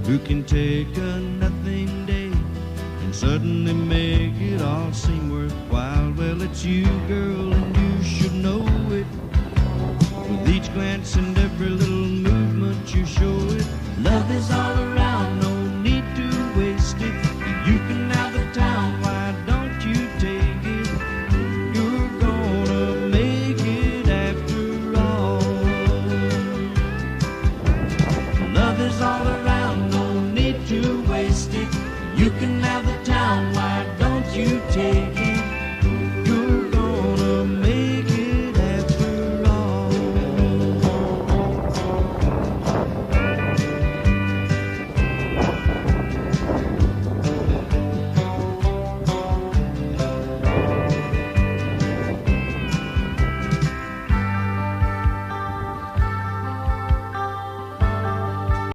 who can take a nothing day and suddenly make it all seem worthwhile. Well, it's you, girl, and you should know it. With each glance and every little movement you show it. Love is all around, no need to waste it. You can have the town, why don't you take it? You're gonna make it after all. Love is all around, no need to waste it. You can